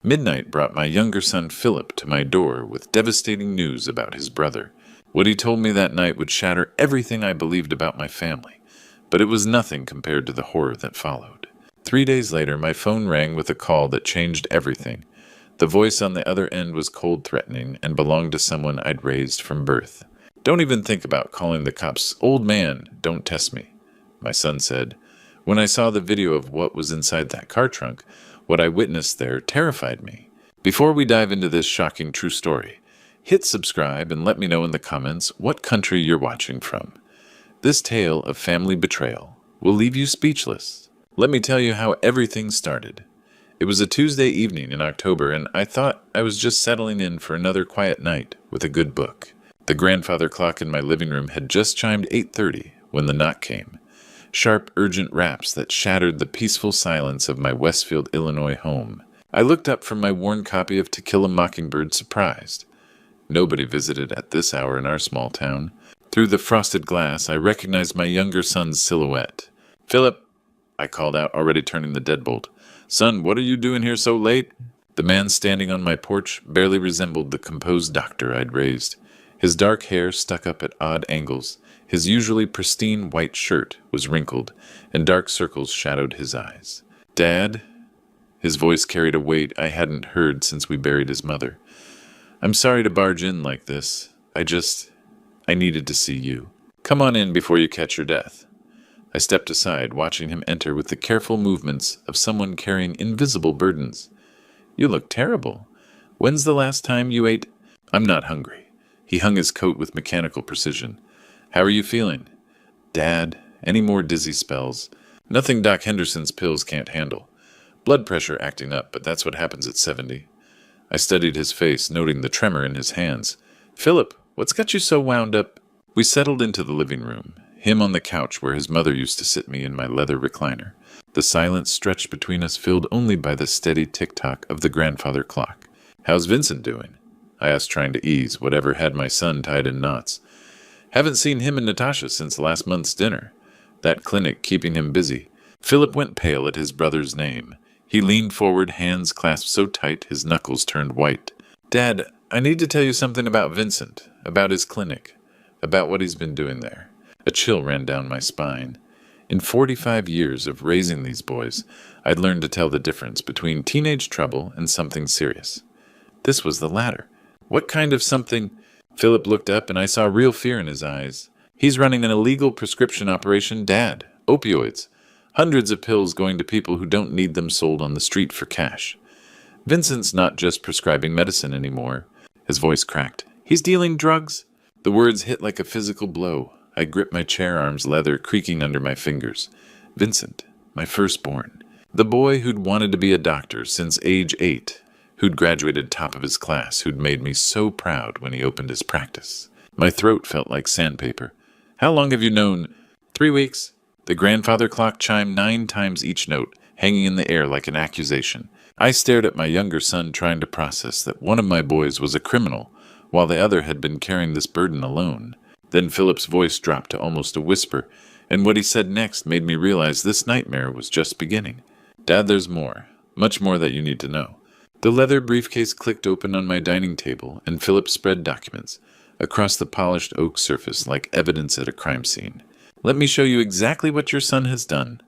Midnight brought my younger son Philip to my door with devastating news about his brother. What he told me that night would shatter everything I believed about my family, but it was nothing compared to the horror that followed. 3 days later, my phone rang with a call that changed everything. The voice on the other end was cold, threatening, and belonged to someone I'd raised from birth. "Don't even think about calling the cops. Old man, don't test me," my son said. When I saw the video of what was inside that car trunk, what I witnessed there terrified me. Before we dive into this shocking true story, hit subscribe and let me know in the comments what country you're watching from. This tale of family betrayal will leave you speechless. Let me tell you how everything started. It was a Tuesday evening in October, and I thought I was just settling in for another quiet night with a good book. The grandfather clock in my living room had just chimed 8:30 when the knock came. Sharp, urgent raps that shattered the peaceful silence of my Westfield, Illinois home. I looked up from my worn copy of To Kill a Mockingbird, surprised. Nobody visited at this hour in our small town. Through the frosted glass, I recognized my younger son's silhouette. "Philip," I called out, already turning the deadbolt. "Son, what are you doing here so late?" The man standing on my porch barely resembled the composed doctor I'd raised. His dark hair stuck up at odd angles. His usually pristine white shirt was wrinkled, and dark circles shadowed his eyes. "Dad?" His voice carried a weight I hadn't heard since we buried his mother. "I'm sorry to barge in like this. I needed to see you. Come on in before you catch your death." I stepped aside, watching him enter with the careful movements of someone carrying invisible burdens. "You look terrible. When's the last time you ate—" "I'm not hungry." He hung his coat with mechanical precision. "How are you feeling?" "Dad, any more dizzy spells?" "Nothing Doc Henderson's pills can't handle. Blood pressure acting up, but that's what happens at 70. I studied his face, noting the tremor in his hands. "Philip, what's got you so wound up?" We settled into the living room, him on the couch where his mother used to sit me in my leather recliner. The silence stretched between us, filled only by the steady tick-tock of the grandfather clock. "How's Vincent doing?" I asked, trying to ease whatever had my son tied in knots. "Haven't seen him and Natasha since last month's dinner. That clinic keeping him busy." Philip went pale at his brother's name. He leaned forward, hands clasped so tight his knuckles turned white. "Dad, I need to tell you something about Vincent, about his clinic, about what he's been doing there." A chill ran down my spine. In 45 years of raising these boys, I'd learned to tell the difference between teenage trouble and something serious. This was the latter. "What kind of something?" Philip looked up, and I saw real fear in his eyes. "He's running an illegal prescription operation, Dad. Opioids. Hundreds of pills going to people who don't need them, sold on the street for cash. Vincent's not just prescribing medicine anymore." His voice cracked. "He's dealing drugs." The words hit like a physical blow. I gripped my chair arms, leather creaking under my fingers. Vincent, my firstborn. The boy who'd wanted to be a doctor since age 8. Who'd graduated top of his class, who'd made me so proud when he opened his practice. My throat felt like sandpaper. "How long have you known—" "3 weeks." The grandfather clock chimed 9 times each note, hanging in the air like an accusation. I stared at my younger son, trying to process that one of my boys was a criminal, while the other had been carrying this burden alone. Then Philip's voice dropped to almost a whisper, and what he said next made me realize this nightmare was just beginning. "Dad, there's more. Much more that you need to know." The leather briefcase clicked open on my dining table, and Philip spread documents across the polished oak surface like evidence at a crime scene. "Let me show you exactly what your son has done,"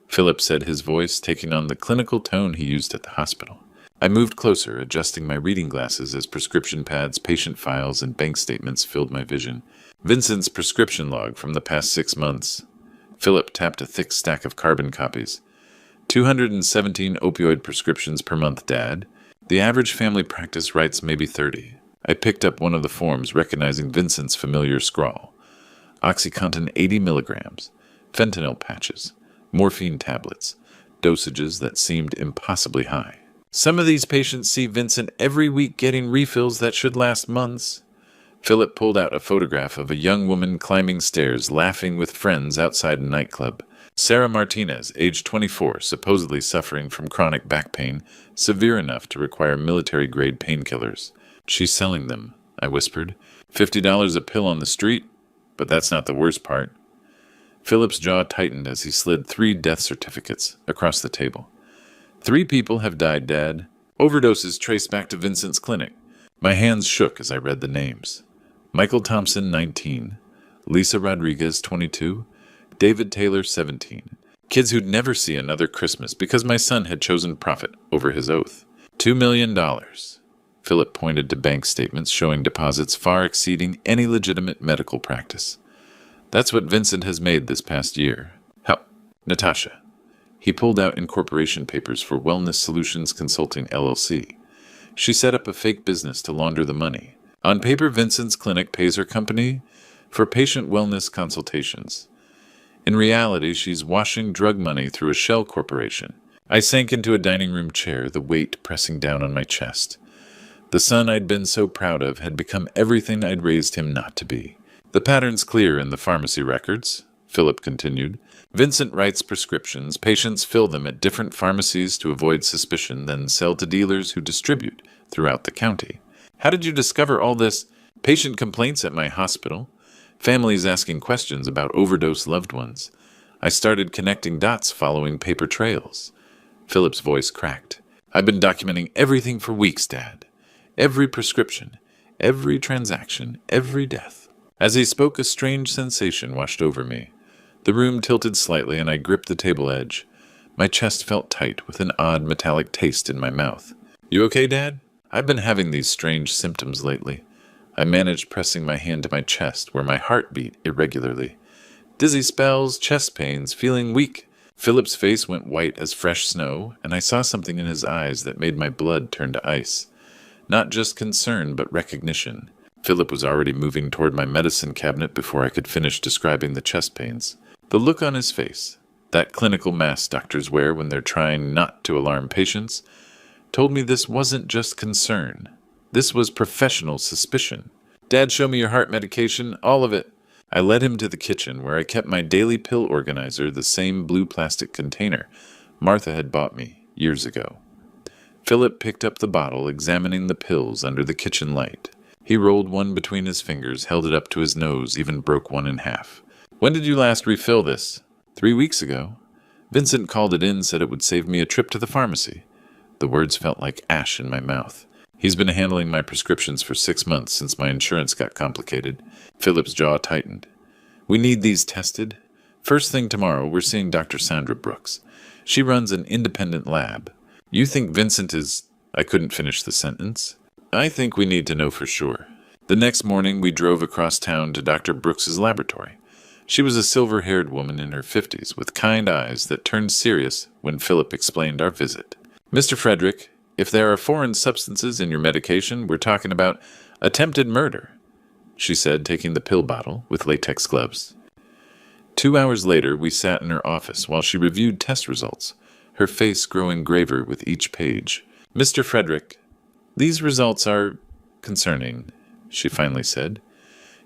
Philip said, his voice taking on the clinical tone he used at the hospital. I moved closer, adjusting my reading glasses as prescription pads, patient files, and bank statements filled my vision. Vincent's prescription log from the past 6 months. Philip tapped a thick stack of carbon copies. 217 opioid prescriptions per month, Dad. The average family practice writes maybe 30. I picked up one of the forms, recognizing Vincent's familiar scrawl. OxyContin 80 milligrams, fentanyl patches, morphine tablets, dosages that seemed impossibly high. "Some of these patients see Vincent every week getting refills that should last months." Philip pulled out a photograph of a young woman climbing stairs, laughing with friends outside a nightclub. Sarah Martinez, age 24, supposedly suffering from chronic back pain, severe enough to require military-grade painkillers. "She's selling them," I whispered. $50 a pill on the street? But that's not the worst part. Philip's jaw tightened as he slid 3 death certificates across the table. 3 people have died, Dad. Overdoses traced back to Vincent's clinic. My hands shook as I read the names. Michael Thompson, 19. Lisa Rodriguez, 22. David Taylor, 17. Kids who'd never see another Christmas because my son had chosen profit over his oath. $2 million. Philip pointed to bank statements showing deposits far exceeding any legitimate medical practice. That's what Vincent has made this past year. How? Natasha. He pulled out incorporation papers for Wellness Solutions Consulting, LLC. She set up a fake business to launder the money. On paper, Vincent's clinic pays her company for patient wellness consultations. In reality, she's washing drug money through a shell corporation. I sank into a dining room chair, the weight pressing down on my chest. The son I'd been so proud of had become everything I'd raised him not to be. The pattern's clear in the pharmacy records, Philip continued. Vincent writes prescriptions, patients fill them at different pharmacies to avoid suspicion, then sell to dealers who distribute throughout the county. How did you discover all this? Patient complaints at my hospital, families asking questions about overdose loved ones. I started connecting dots following paper trails. Philip's voice cracked. I've been documenting everything for weeks, Dad. Every prescription, every transaction, every death. As he spoke, a strange sensation washed over me. The room tilted slightly, and I gripped the table edge. My chest felt tight, with an odd metallic taste in my mouth. You okay, Dad? I've been having these strange symptoms lately. I managed pressing my hand to my chest, where my heart beat irregularly. Dizzy spells, chest pains, feeling weak. Philip's face went white as fresh snow, and I saw something in his eyes that made my blood turn to ice. Not just concern, but recognition. Philip was already moving toward my medicine cabinet before I could finish describing the chest pains. The look on his face, that clinical mask doctors wear when they're trying not to alarm patients, told me this wasn't just concern. This was professional suspicion. Dad, show me your heart medication, all of it. I led him to the kitchen where I kept my daily pill organizer, the same blue plastic container Martha had bought me years ago. Philip picked up the bottle, examining the pills under the kitchen light. He rolled one between his fingers, held it up to his nose, even broke one in half. When did you last refill this? 3 weeks ago. Vincent called it in, said it would save me a trip to the pharmacy. The words felt like ash in my mouth. He's been handling my prescriptions for 6 months since my insurance got complicated. Philip's jaw tightened. We need these tested. First thing tomorrow, we're seeing Dr. Sandra Brooks. She runs an independent lab. You think Vincent is... I couldn't finish the sentence. I think we need to know for sure. The next morning, we drove across town to Dr. Brooks's laboratory. She was a silver-haired woman in her 50s with kind eyes that turned serious when Philip explained our visit. Mr. Frederick, if there are foreign substances in your medication, we're talking about attempted murder, she said, taking the pill bottle with latex gloves. 2 hours later, we sat in her office while she reviewed test results, her face growing graver with each page. Mr. Frederick, these results are concerning, she finally said.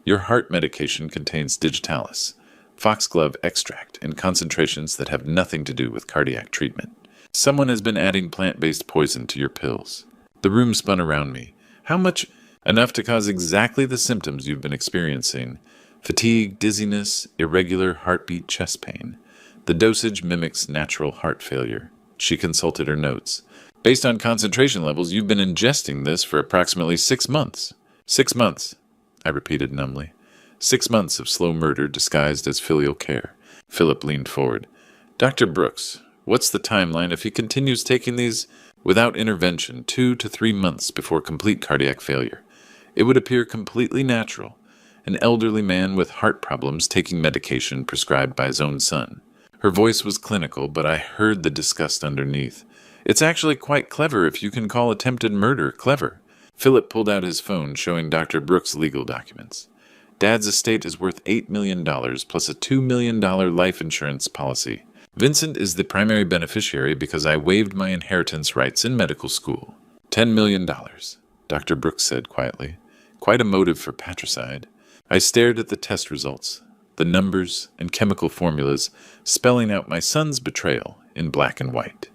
Your heart medication contains digitalis, foxglove extract, in concentrations that have nothing to do with cardiac treatment. Someone has been adding plant-based poison to your pills. The room spun around me. How much? Enough to cause exactly the symptoms you've been experiencing. Fatigue, dizziness, irregular heartbeat, chest pain. The dosage mimics natural heart failure. She consulted her notes. Based on concentration levels, you've been ingesting this for approximately 6 months. 6 months, I repeated numbly. 6 months of slow murder disguised as filial care. Philip leaned forward. Dr. Brooks, what's the timeline if he continues taking these without intervention 2 to 3 months before complete cardiac failure? It would appear completely natural. An elderly man with heart problems taking medication prescribed by his own son. Her voice was clinical, but I heard the disgust underneath. It's actually quite clever if you can call attempted murder clever. Philip pulled out his phone, showing Dr. Brooks' legal documents. Dad's estate is worth $8 million plus a $2 million life insurance policy. Vincent is the primary beneficiary because I waived my inheritance rights in medical school. $10 million, Dr. Brooks said quietly. Quite a motive for patricide. I stared at the test results, the numbers and chemical formulas spelling out my son's betrayal in black and white.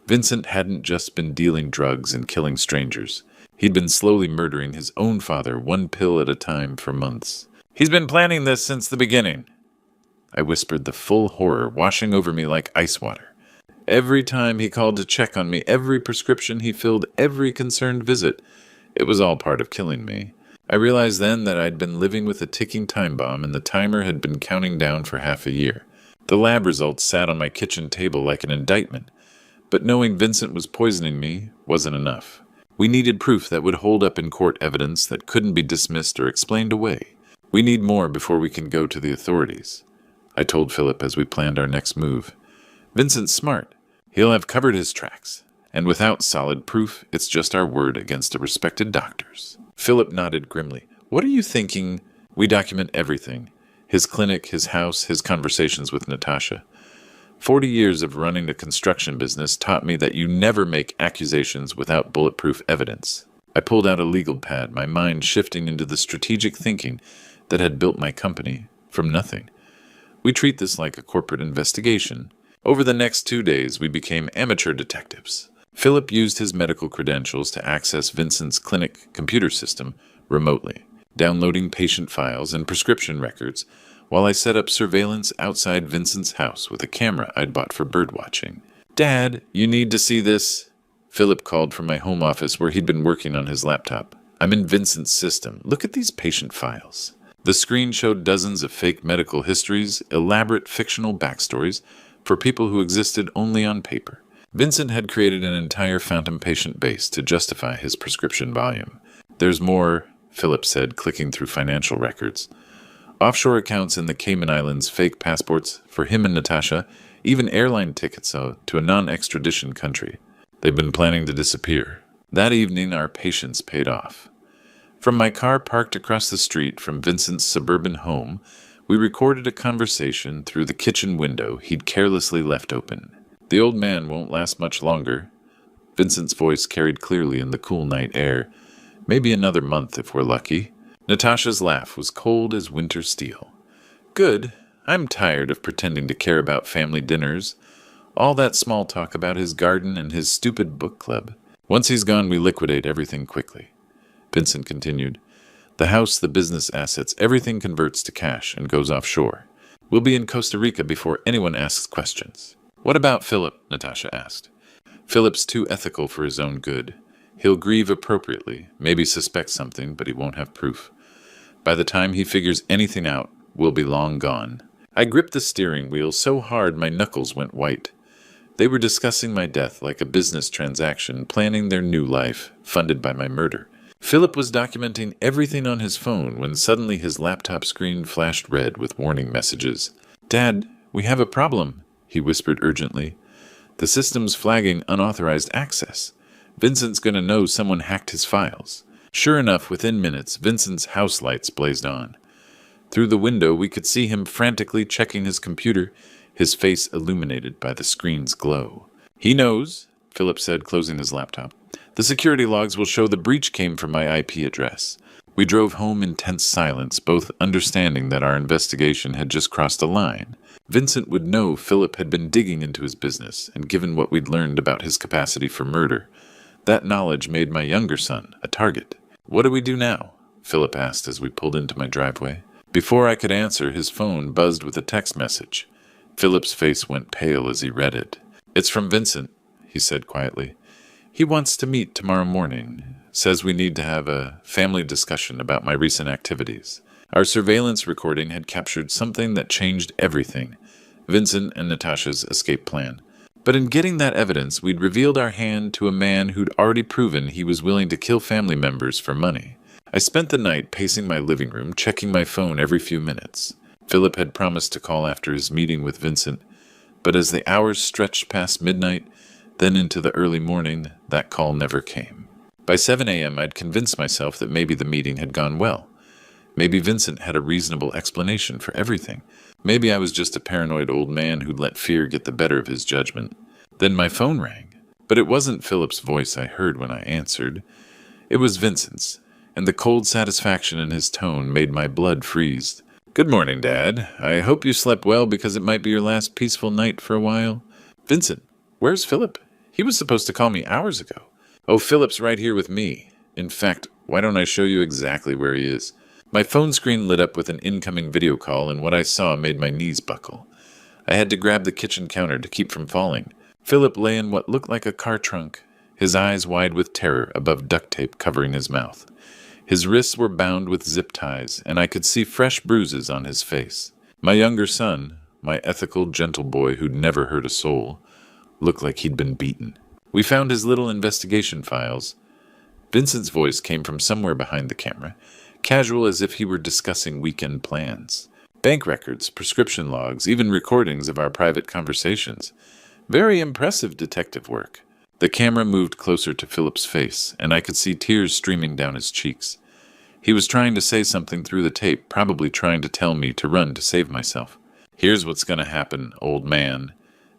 Vincent hadn't just been dealing drugs and killing strangers. He'd been slowly murdering his own father, 1 pill at a time, for months. He's been planning this since the beginning. I whispered, the full horror washing over me like ice water. Every time he called to check on me, every prescription he filled, every concerned visit, it was all part of killing me. I realized then that I'd been living with a ticking time bomb, and the timer had been counting down for half a year. The lab results sat on my kitchen table like an indictment, but knowing Vincent was poisoning me wasn't enough. We needed proof that would hold up in court, evidence that couldn't be dismissed or explained away. We need more before we can go to the authorities, I told Philip as we planned our next move. Vincent's smart. He'll have covered his tracks. And without solid proof, it's just our word against a respected doctor's. Philip nodded grimly. What are you thinking? We document everything. His clinic, his house, his conversations with Natasha. 40 years of running a construction business taught me that you never make accusations without bulletproof evidence. I pulled out a legal pad, my mind shifting into the strategic thinking that had built my company from nothing. We treat this like a corporate investigation. Over the next 2 days, we became amateur detectives. Philip used his medical credentials to access Vincent's clinic computer system remotely, downloading patient files and prescription records, while I set up surveillance outside Vincent's house with a camera I'd bought for birdwatching. Dad, you need to see this. Philip called from my home office where he'd been working on his laptop. I'm in Vincent's system. Look at these patient files. The screen showed dozens of fake medical histories, elaborate fictional backstories for people who existed only on paper. Vincent had created an entire phantom patient base to justify his prescription volume. There's more, Philip said, clicking through financial records. Offshore accounts in the Cayman Islands, fake passports for him and Natasha, even airline tickets to a non-extradition country. They've been planning to disappear. That evening, our patience paid off. From my car parked across the street from Vincent's suburban home, we recorded a conversation through the kitchen window he'd carelessly left open. The old man won't last much longer. Vincent's voice carried clearly in the cool night air. Maybe another month if we're lucky. Natasha's laugh was cold as winter steel. Good. I'm tired of pretending to care about family dinners. All that small talk about his garden and his stupid book club. Once he's gone, we liquidate everything quickly. Vincent continued. The house, the business assets, everything converts to cash and goes offshore. We'll be in Costa Rica before anyone asks questions. What about Philip? Natasha asked. Philip's too ethical for his own good. He'll grieve appropriately, maybe suspect something, but he won't have proof. By the time he figures anything out, we'll be long gone. I gripped the steering wheel so hard my knuckles went white. They were discussing my death like a business transaction, planning their new life, funded by my murder. Philip was documenting everything on his phone when suddenly his laptop screen flashed red with warning messages. Dad, we have a problem, he whispered urgently. The system's flagging unauthorized access. Vincent's gonna know someone hacked his files. Sure enough, within minutes, Vincent's house lights blazed on. Through the window, we could see him frantically checking his computer, his face illuminated by the screen's glow. He knows, Philip said, closing his laptop. The security logs will show the breach came from my IP address. We drove home in tense silence, both understanding that our investigation had just crossed a line. Vincent would know Philip had been digging into his business, and given what we'd learned about his capacity for murder, that knowledge made my younger son a target. What do we do now? Philip asked as we pulled into my driveway. Before I could answer, his phone buzzed with a text message. Philip's face went pale as he read it. It's from Vincent, he said quietly. He wants to meet tomorrow morning. Says we need to have a family discussion about my recent activities. Our surveillance recording had captured something that changed everything. Vincent and Natasha's escape plan. But in getting that evidence, we'd revealed our hand to a man who'd already proven he was willing to kill family members for money. I spent the night pacing my living room, checking my phone every few minutes. Philip had promised to call after his meeting with Vincent, but as the hours stretched past midnight, then into the early morning, that call never came. By 7 a.m., I'd convinced myself that maybe the meeting had gone well. Maybe Vincent had a reasonable explanation for everything. Maybe I was just a paranoid old man who'd let fear get the better of his judgment. Then my phone rang. But it wasn't Philip's voice I heard when I answered. It was Vincent's, and the cold satisfaction in his tone made my blood freeze. Good morning, Dad. I hope you slept well because it might be your last peaceful night for a while. Vincent, where's Philip? He was supposed to call me hours ago. Oh, Philip's right here with me. In fact, why don't I show you exactly where he is? My phone screen lit up with an incoming video call, and what I saw made my knees buckle. I had to grab the kitchen counter to keep from falling. Philip lay in what looked like a car trunk, his eyes wide with terror above duct tape covering his mouth. His wrists were bound with zip ties, and I could see fresh bruises on his face. My younger son, my ethical, gentle boy who'd never hurt a soul, looked like he'd been beaten. We found his little investigation files. Vincent's voice came from somewhere behind the camera, casual as if he were discussing weekend plans. Bank records, prescription logs, even recordings of our private conversations. Very impressive detective work. The camera moved closer to Philip's face, and I could see tears streaming down his cheeks. He was trying to say something through the tape, probably trying to tell me to run to save myself. "Here's what's going to happen, old man,"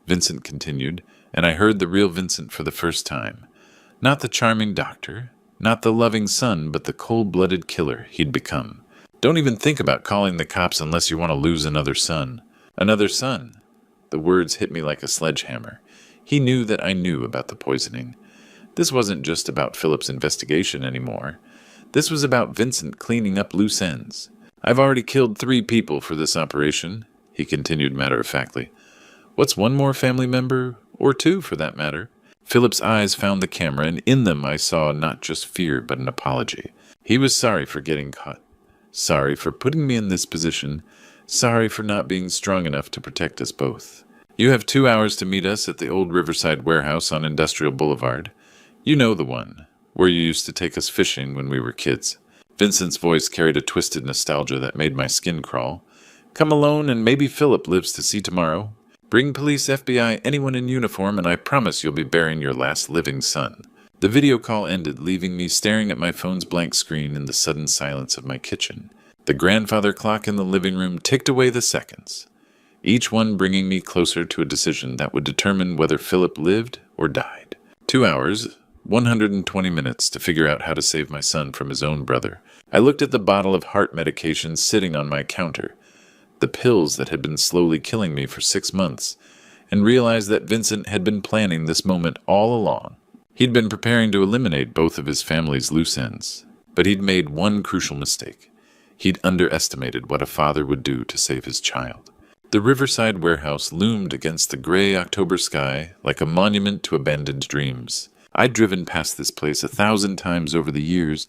Vincent continued, and I heard the real Vincent for the first time. Not the charming doctor, not the loving son, but the cold-blooded killer he'd become. "Don't even think about calling the cops unless you want to lose another son." Another son. The words hit me like a sledgehammer. He knew that I knew about the poisoning. This wasn't just about Philip's investigation anymore. This was about Vincent cleaning up loose ends. "I've already killed 3 people for this operation," he continued matter-of-factly. "What's one more family member, or 2 for that matter?" Philip's eyes found the camera, and in them I saw not just fear but an apology. He was sorry for getting caught. Sorry for putting me in this position. Sorry for not being strong enough to protect us both. "You have 2 hours to meet us at the old Riverside warehouse on Industrial Boulevard. You know the one, where you used to take us fishing when we were kids." Vincent's voice carried a twisted nostalgia that made my skin crawl. "Come alone, and maybe Philip lives to see tomorrow. Bring police, FBI, anyone in uniform, and I promise you'll be burying your last living son." The video call ended, leaving me staring at my phone's blank screen in the sudden silence of my kitchen. The grandfather clock in the living room ticked away the seconds, each one bringing me closer to a decision that would determine whether Philip lived or died. 2 hours, 120 minutes to figure out how to save my son from his own brother. I looked at the bottle of heart medication sitting on my counter, the pills that had been slowly killing me for 6 months, and realized that Vincent had been planning this moment all along. He'd been preparing to eliminate both of his family's loose ends, but he'd made one crucial mistake. He'd underestimated what a father would do to save his child. The Riverside warehouse loomed against the gray October sky like a monument to abandoned dreams. I'd driven past this place 1,000 times over the years,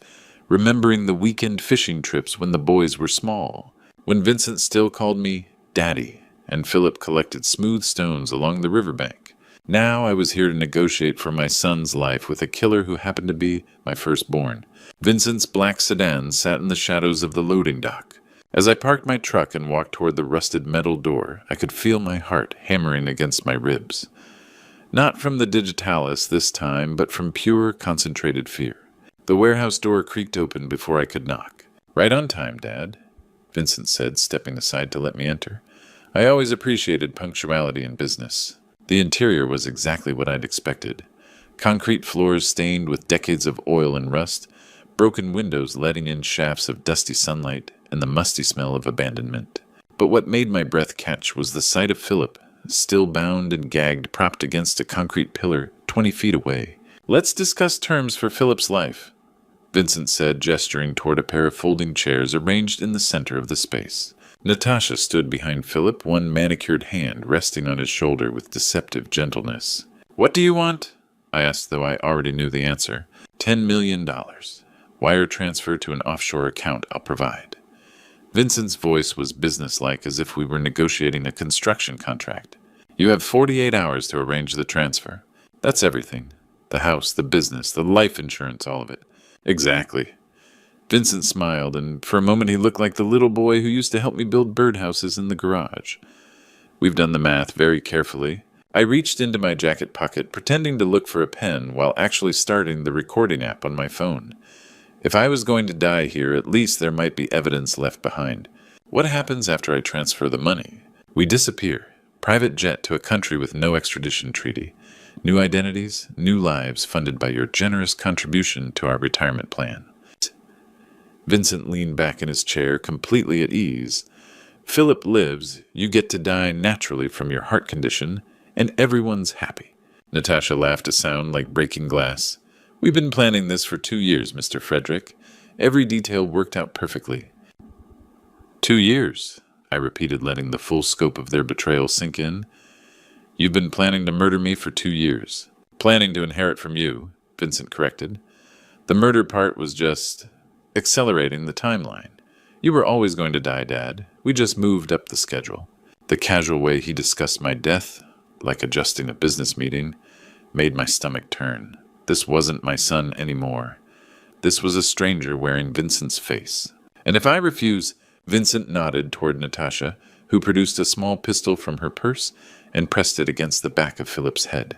remembering the weekend fishing trips when the boys were small, when Vincent still called me Daddy, and Philip collected smooth stones along the riverbank. Now I was here to negotiate for my son's life with a killer who happened to be my firstborn. Vincent's black sedan sat in the shadows of the loading dock. As I parked my truck and walked toward the rusted metal door, I could feel my heart hammering against my ribs. Not from the digitalis this time, but from pure, concentrated fear. The warehouse door creaked open before I could knock. "Right on time, Dad," Vincent said, stepping aside to let me enter. I always appreciated punctuality in business. The interior was exactly what I'd expected. Concrete floors stained with decades of oil and rust, broken windows letting in shafts of dusty sunlight, and the musty smell of abandonment. But what made my breath catch was the sight of Philip, still bound and gagged, propped against a concrete pillar 20 feet away. "Let's discuss terms for Philip's life," Vincent said, gesturing toward a pair of folding chairs arranged in the center of the space. Natasha stood behind Philip, one manicured hand resting on his shoulder with deceptive gentleness. "What do you want?" I asked, though I already knew the answer. $10 million. Wire transfer to an offshore account I'll provide. Vincent's voice was businesslike, as if we were negotiating a construction contract. "You have 48 hours to arrange the transfer. That's everything. The house, the business, the life insurance, all of it." "Exactly." Vincent smiled, and for a moment he looked like the little boy who used to help me build birdhouses in the garage. We've done the math very carefully. I reached into my jacket pocket, pretending to look for a pen while actually starting the recording app on my phone. If I was going to die here, at least there might be evidence left behind. What happens after I transfer the money? We disappear. Private jet to a country with no extradition treaty. New identities, new lives funded by your generous contribution to our retirement plan. Vincent leaned back in his chair, completely at ease. "Philip lives, you get to die naturally from your heart condition, and everyone's happy." Natasha laughed a sound like breaking glass. "We've been planning this for 2 years, Mr. Frederick. Every detail worked out perfectly." 2 years, I repeated, letting the full scope of their betrayal sink in. You've been planning to murder me for 2 years. Planning to inherit from you, Vincent corrected. The murder part was just accelerating the timeline. You were always going to die, Dad. We just moved up the schedule. The casual way he discussed my death, like adjusting a business meeting, made my stomach turn. This wasn't my son anymore. This was a stranger wearing Vincent's face. And if I refuse, Vincent nodded toward Natasha, who produced a small pistol from her purse and pressed it against the back of Philip's head.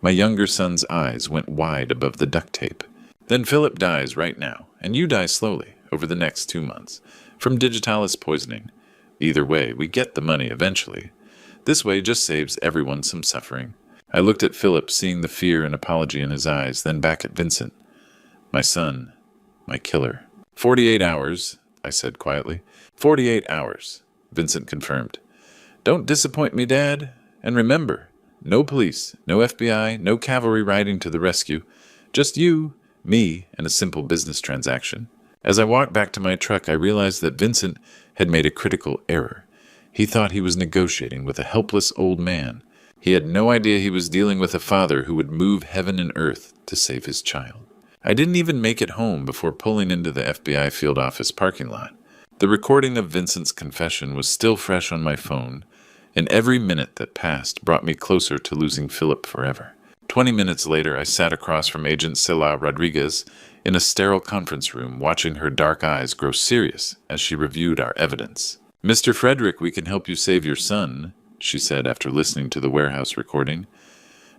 My younger son's eyes went wide above the duct tape. Then Philip dies right now, and you die slowly over the next 2 months, from digitalis poisoning. Either way, we get the money eventually. This way just saves everyone some suffering. I looked at Philip, seeing the fear and apology in his eyes, then back at Vincent. My son, my killer. 48 hours, I said quietly. 48 hours, Vincent confirmed. Don't disappoint me, Dad. And remember, no police, no FBI, no cavalry riding to the rescue. Just you, me, and a simple business transaction. As I walked back to my truck, I realized that Vincent had made a critical error. He thought he was negotiating with a helpless old man. He had no idea he was dealing with a father who would move heaven and earth to save his child. I didn't even make it home before pulling into the FBI field office parking lot. The recording of Vincent's confession was still fresh on my phone, and every minute that passed brought me closer to losing Philip forever. 20 minutes later, I sat across from Agent Sela Rodriguez in a sterile conference room, watching her dark eyes grow serious as she reviewed our evidence. Mr. Frederick, we can help you save your son, she said after listening to the warehouse recording.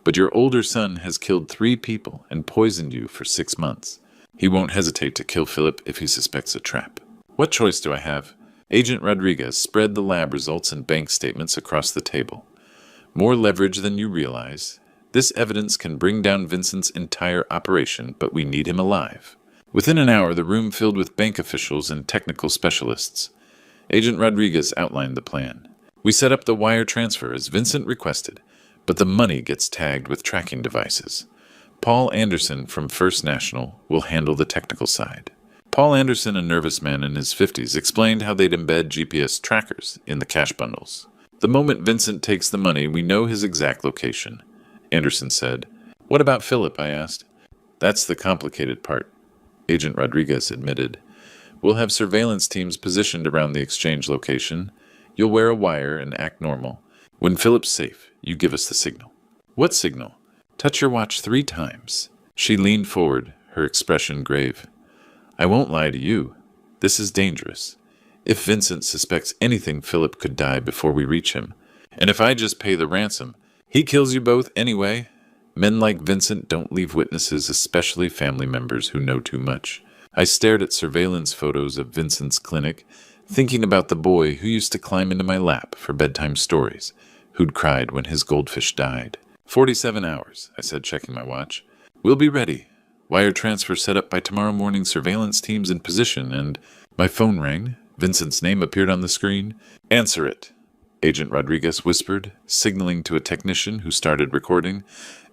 But your older son has killed 3 people and poisoned you for 6 months. He won't hesitate to kill Philip if he suspects a trap. What choice do I have? Agent Rodriguez spread the lab results and bank statements across the table. More leverage than you realize. This evidence can bring down Vincent's entire operation, but we need him alive. Within an hour, the room filled with bank officials and technical specialists. Agent Rodriguez outlined the plan. We set up the wire transfer as Vincent requested, but the money gets tagged with tracking devices. Paul Anderson from First National will handle the technical side. Paul Anderson, a nervous man in his 50s, explained how they'd embed GPS trackers in the cash bundles. The moment Vincent takes the money, we know his exact location. Anderson said. What about Philip? I asked. That's the complicated part, Agent Rodriguez admitted. We'll have surveillance teams positioned around the exchange location. You'll wear a wire and act normal. When Philip's safe, you give us the signal. What signal? Touch your watch 3 times. She leaned forward, her expression grave. I won't lie to you. This is dangerous. If Vincent suspects anything, Philip could die before we reach him. And if I just pay the ransom, he kills you both anyway. Men like Vincent don't leave witnesses, especially family members who know too much. I stared at surveillance photos of Vincent's clinic, thinking about the boy who used to climb into my lap for bedtime stories, who'd cried when his goldfish died. 47 hours, I said, checking my watch. We'll be ready. Wire transfer set up by tomorrow morning, surveillance teams in position, and my phone rang. Vincent's name appeared on the screen. Answer it, Agent Rodriguez whispered, signaling to a technician who started recording.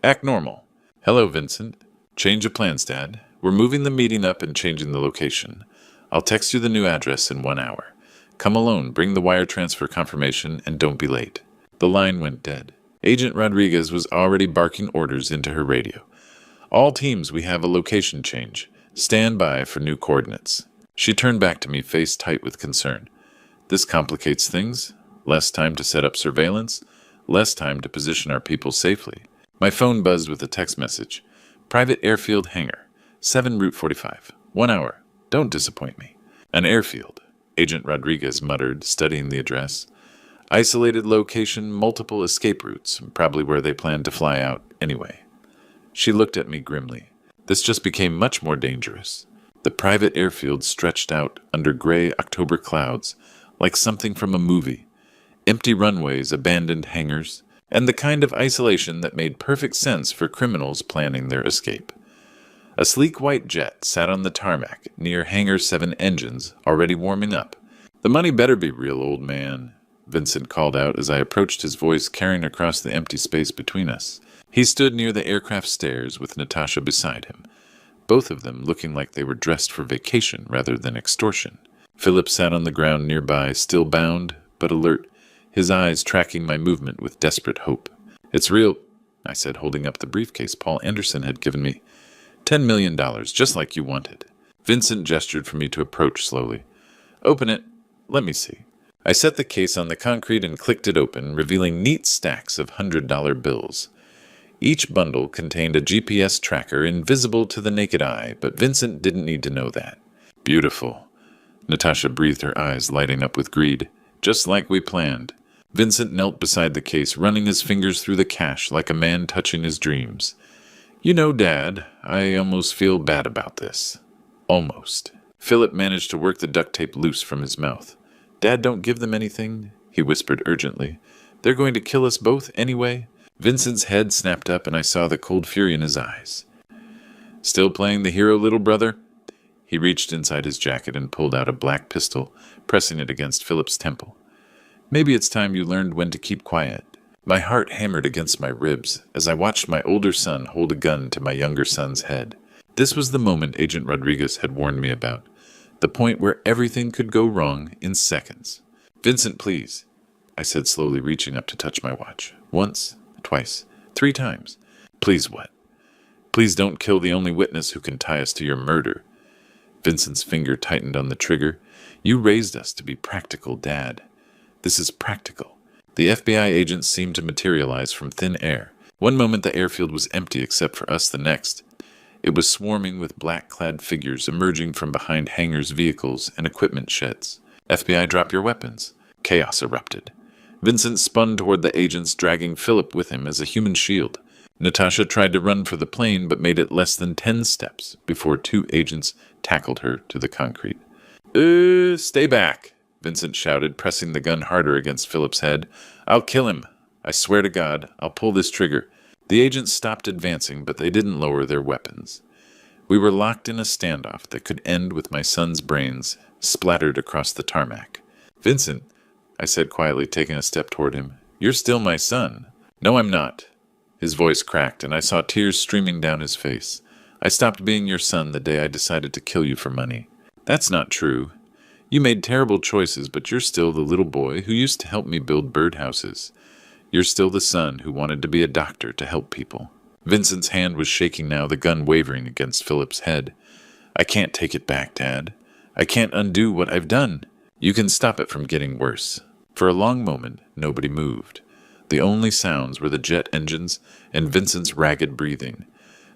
Act normal. Hello, Vincent. Change of plans, Dad. We're moving the meeting up and changing the location. I'll text you the new address in 1 hour. Come alone, bring the wire transfer confirmation, and don't be late. The line went dead. Agent Rodriguez was already barking orders into her radio. All teams, we have a location change. Stand by for new coordinates. She turned back to me, face tight with concern. This complicates things. Less time to set up surveillance. Less time to position our people safely. My phone buzzed with a text message. Private airfield hangar. 7 Route 45. 1 hour. Don't disappoint me. An airfield, Agent Rodriguez muttered, studying the address. Isolated location, multiple escape routes, probably where they planned to fly out anyway. She looked at me grimly. This just became much more dangerous. The private airfield stretched out under gray October clouds, like something from a movie. Empty runways, abandoned hangars, and the kind of isolation that made perfect sense for criminals planning their escape. A sleek white jet sat on the tarmac near Hangar 7 engines, already warming up. The money better be real, old man, Vincent called out as I approached, his voice carrying across the empty space between us. He stood near the aircraft stairs with Natasha beside him, both of them looking like they were dressed for vacation rather than extortion. Philip sat on the ground nearby, still bound, but alert, his eyes tracking my movement with desperate hope. It's real, I said, holding up the briefcase Paul Anderson had given me. $10 million, just like you wanted. Vincent gestured for me to approach slowly. Open it. Let me see. I set the case on the concrete and clicked it open, revealing neat stacks of $100 bills. Each bundle contained a GPS tracker invisible to the naked eye, but Vincent didn't need to know that. Beautiful. Natasha breathed, her eyes lighting up with greed. Just like we planned. Vincent knelt beside the case, running his fingers through the cash like a man touching his dreams. You know, Dad, I almost feel bad about this. Almost. Philip managed to work the duct tape loose from his mouth. Dad, don't give them anything, he whispered urgently. They're going to kill us both anyway. Vincent's head snapped up and I saw the cold fury in his eyes. Still playing the hero, little brother? He reached inside his jacket and pulled out a black pistol, pressing it against Philip's temple. Maybe it's time you learned when to keep quiet. My heart hammered against my ribs as I watched my older son hold a gun to my younger son's head. This was the moment Agent Rodriguez had warned me about. The point where everything could go wrong in seconds. Vincent, please, I said, slowly reaching up to touch my watch. Once, twice, 3 times. Please what? Please don't kill the only witness who can tie us to your murder. Vincent's finger tightened on the trigger. You raised us to be practical, Dad. This is practical. The FBI agents seemed to materialize from thin air. One moment the airfield was empty except for us, the next. It was swarming with black-clad figures emerging from behind hangars, vehicles, and equipment sheds. FBI, drop your weapons. Chaos erupted. Vincent spun toward the agents, dragging Philip with him as a human shield. Natasha tried to run for the plane, but made it less than 10 steps before 2 agents tackled her to the concrete. Stay back, Vincent shouted, pressing the gun harder against Philip's head. I'll kill him. I swear to God, I'll pull this trigger. The agents stopped advancing, but they didn't lower their weapons. We were locked in a standoff that could end with my son's brains splattered across the tarmac. Vincent, I said quietly, taking a step toward him, you're still my son. No, I'm not. His voice cracked, and I saw tears streaming down his face. I stopped being your son the day I decided to kill you for money. That's not true. You made terrible choices, but you're still the little boy who used to help me build birdhouses. You're still the son who wanted to be a doctor to help people. Vincent's hand was shaking now, the gun wavering against Philip's head. I can't take it back, Dad. I can't undo what I've done. You can stop it from getting worse. For a long moment, nobody moved. The only sounds were the jet engines and Vincent's ragged breathing.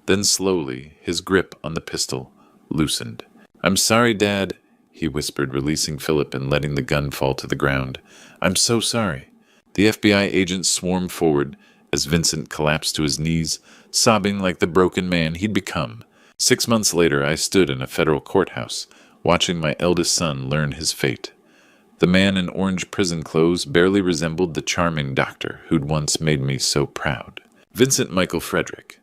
Then slowly, his grip on the pistol loosened. I'm sorry, Dad, he whispered, releasing Philip and letting the gun fall to the ground. I'm so sorry. The FBI agents swarmed forward as Vincent collapsed to his knees, sobbing like the broken man he'd become. 6 months later, I stood in a federal courthouse, watching my eldest son learn his fate. The man in orange prison clothes barely resembled the charming doctor who'd once made me so proud. Vincent Michael Frederick.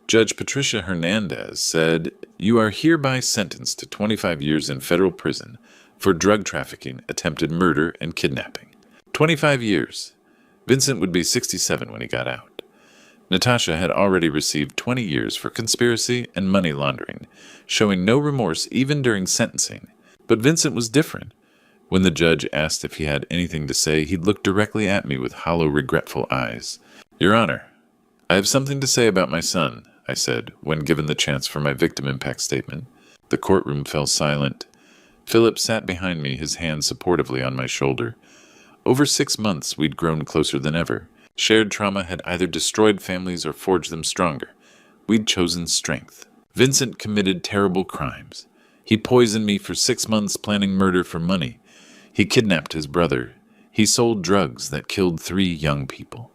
Judge Patricia Hernandez said, You are hereby sentenced to 25 years in federal prison for drug trafficking, attempted murder, and kidnapping. 25 years. Vincent would be 67 when he got out. Natasha had already received 20 years for conspiracy and money laundering, showing no remorse even during sentencing. But Vincent was different. When the judge asked if he had anything to say, he'd look directly at me with hollow, regretful eyes. Your Honor, I have something to say about my son, I said, when given the chance for my victim impact statement. The courtroom fell silent. Philip sat behind me, his hand supportively on my shoulder. Over 6 months, we'd grown closer than ever. Shared trauma had either destroyed families or forged them stronger. We'd chosen strength. Vincent committed terrible crimes. He poisoned me for 6 months, planning murder for money. He kidnapped his brother. He sold drugs that killed 3 young people.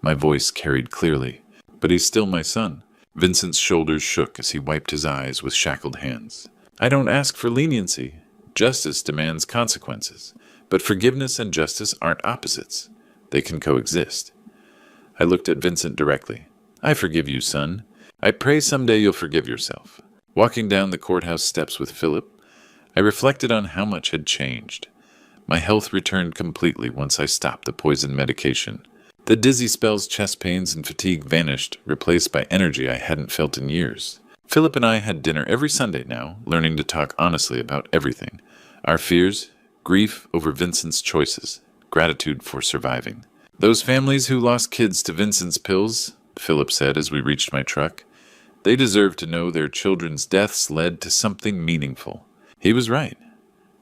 My voice carried clearly, but he's still my son. Vincent's shoulders shook as he wiped his eyes with shackled hands. I don't ask for leniency. Justice demands consequences. But forgiveness and justice aren't opposites. They can coexist. I looked at Vincent directly. I forgive you, son. I pray someday you'll forgive yourself. Walking down the courthouse steps with Philip, I reflected on how much had changed. My health returned completely once I stopped the poison medication. The dizzy spells, chest pains, and fatigue vanished, replaced by energy I hadn't felt in years. Philip and I had dinner every Sunday now, learning to talk honestly about everything. Our fears, grief over Vincent's choices, gratitude for surviving. Those families who lost kids to Vincent's pills, Philip said as we reached my truck, they deserve to know their children's deaths led to something meaningful. He was right.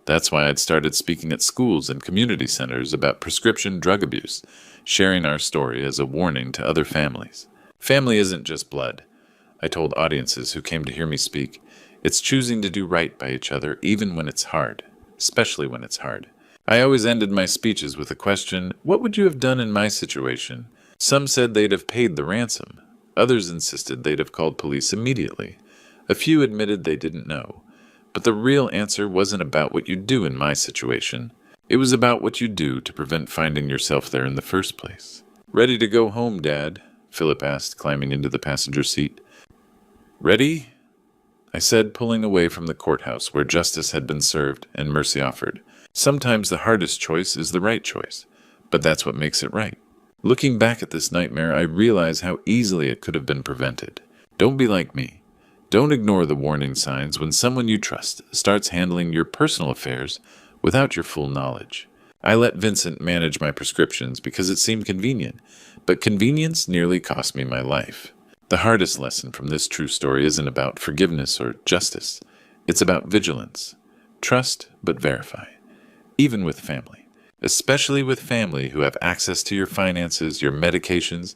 That's why I'd started speaking at schools and community centers about prescription drug abuse, sharing our story as a warning to other families. Family isn't just blood, I told audiences who came to hear me speak. It's choosing to do right by each other even when it's hard, especially when it's hard. I always ended my speeches with a question, what would you have done in my situation? Some said they'd have paid the ransom. Others insisted they'd have called police immediately. A few admitted they didn't know. But the real answer wasn't about what you'd do in my situation. It was about what you'd do to prevent finding yourself there in the first place. Ready to go home, Dad? Philip asked, climbing into the passenger seat. Ready? I said, pulling away from the courthouse where justice had been served and mercy offered. Sometimes the hardest choice is the right choice, but that's what makes it right. Looking back at this nightmare, I realize how easily it could have been prevented. Don't be like me. Don't ignore the warning signs when someone you trust starts handling your personal affairs without your full knowledge. I let Vincent manage my prescriptions because it seemed convenient, but convenience nearly cost me my life. The hardest lesson from this true story isn't about forgiveness or justice. It's about vigilance. Trust, but verify. Even with family. Especially with family who have access to your finances, your medications,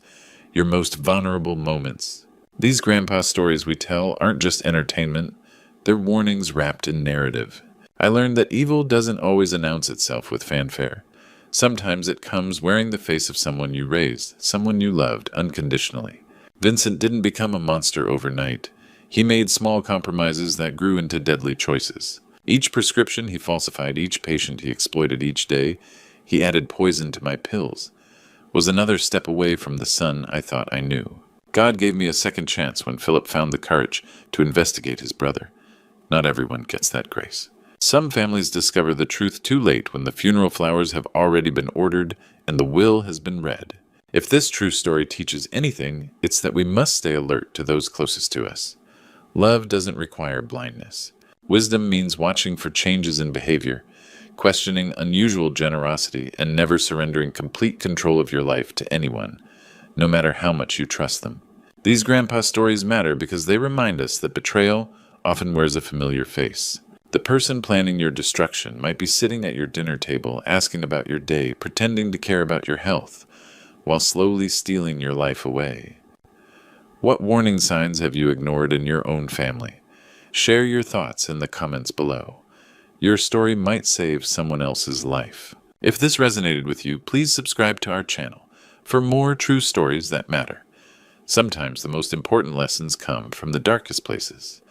your most vulnerable moments. These grandpa stories we tell aren't just entertainment, they're warnings wrapped in narrative. I learned that evil doesn't always announce itself with fanfare. Sometimes it comes wearing the face of someone you raised, someone you loved unconditionally. Vincent didn't become a monster overnight. He made small compromises that grew into deadly choices. Each prescription he falsified, each patient he exploited each day, he added poison to my pills, was another step away from the son I thought I knew. God gave me a second chance when Philip found the courage to investigate his brother. Not everyone gets that grace. Some families discover the truth too late when the funeral flowers have already been ordered and the will has been read. If this true story teaches anything, it's that we must stay alert to those closest to us. Love doesn't require blindness. Wisdom means watching for changes in behavior, questioning unusual generosity, and never surrendering complete control of your life to anyone, no matter how much you trust them. These grandpa stories matter because they remind us that betrayal often wears a familiar face. The person planning your destruction might be sitting at your dinner table, asking about your day, pretending to care about your health, while slowly stealing your life away. What warning signs have you ignored in your own family? Share your thoughts in the comments below. Your story might save someone else's life. If this resonated with you, please subscribe to our channel for more true stories that matter. Sometimes the most important lessons come from the darkest places.